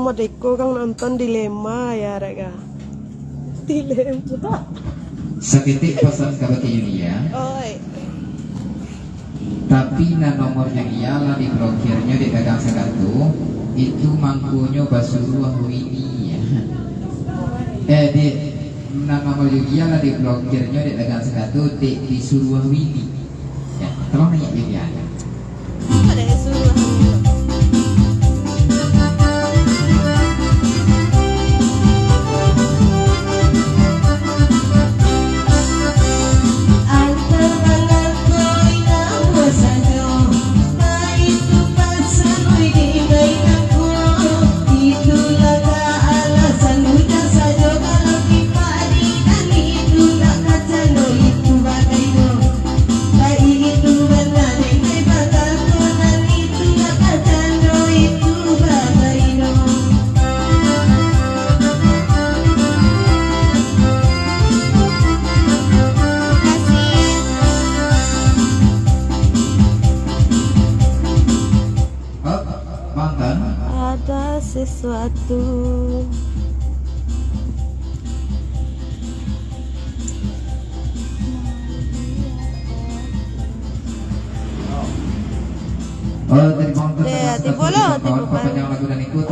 sama Deko kang nonton dilema ya Rega. Dilema. Sekitik pesan ke Yulia. Oi. Tapi na nomor Yulia lah di blokirnya di dagang sekatu itu mangkunya basuruah ini. Di na nomor Yulia lah di blokirnya di dagang sekatu di suruah ini. Ya, tolong nanya Yulia. Ada suruh. Ada sesuatu. Dari konten tipe lo, tipe panjang lagu dan ikut.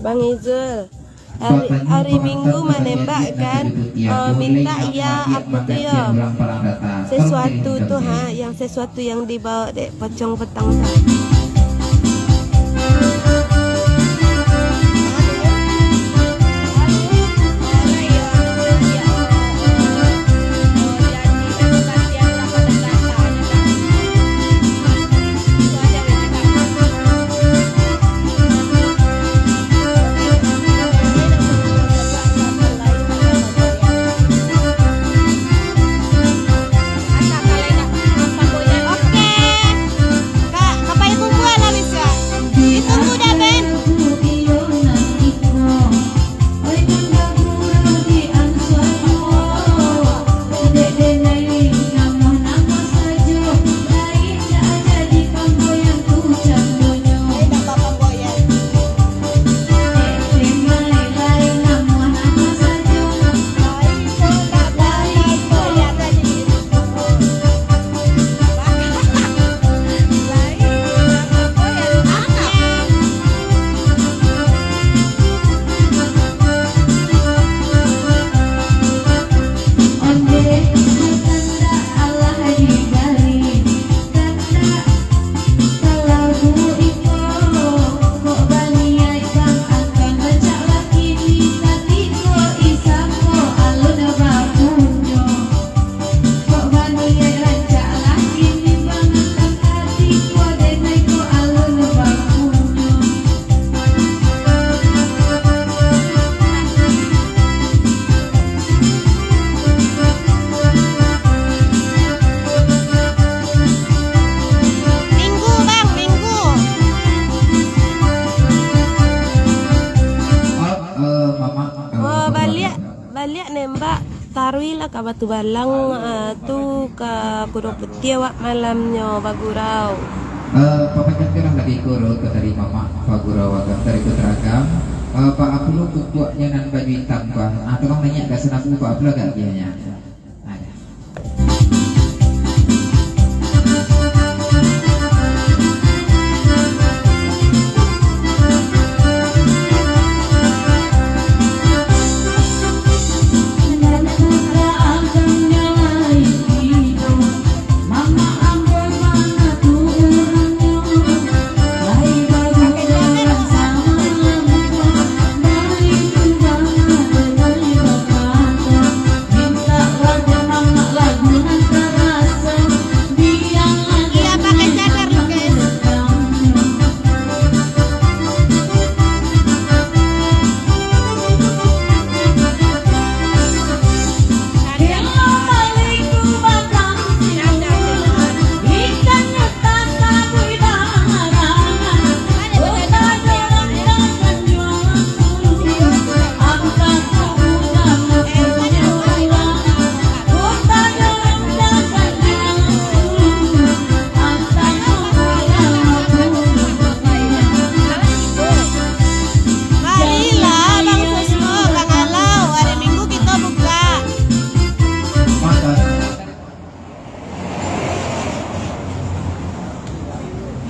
Bang Izul, hari Minggu menembak kan, minta ya apa tuh ya, sesuatu tuh yang sesuatu yang dibawa dek pocong petang tuh. Oke, Kak, ngapain arwi lah ka batu balang tu ka kudo putih wak malamnya bagurau. Papajan kerang lagi kuro ke dari mama Pagurau agam dari Kutragam. Pak Apulu kukuaknya nan baju hitam pak. Tolong nanya gak senang Pak Apulu gak dianya? Ada.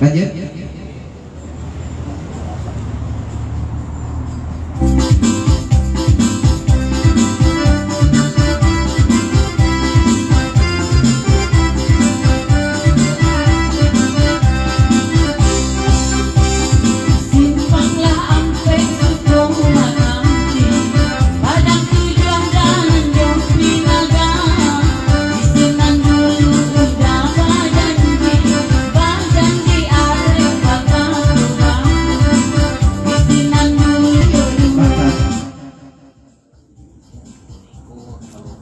Lanjut.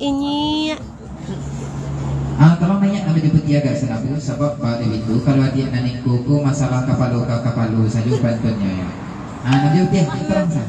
Ini Tolong nanya nama jemput dia agak senabu sebab pada itu kalau dia nanik kuku masalah kapalu saja bantuannya ya. Nama jemput dia tolong sah.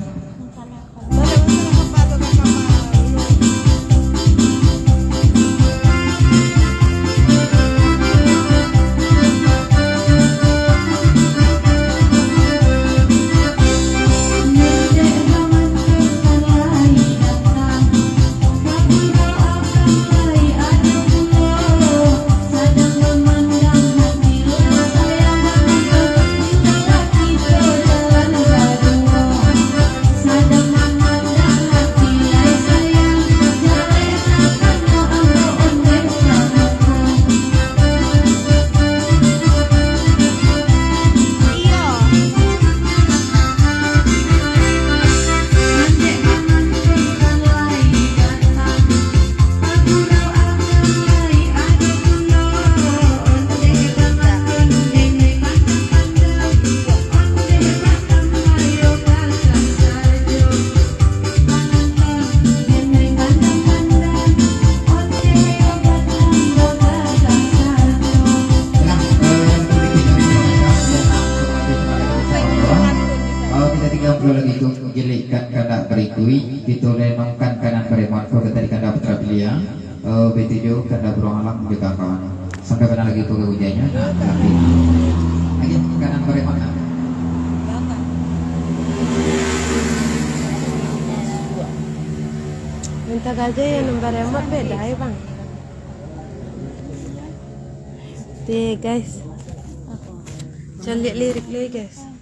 Lagi itu menjelikkan kanda berikui ditolenongkan kanan beremon kau tadi kanda putra belia betujuh kanda beruang alam juga kawan sampai benar lagi itu kehujannya lagi kanan beremon minta aja ya nomor remote beda ya bang. Tuh guys, coba lihat lirik guys.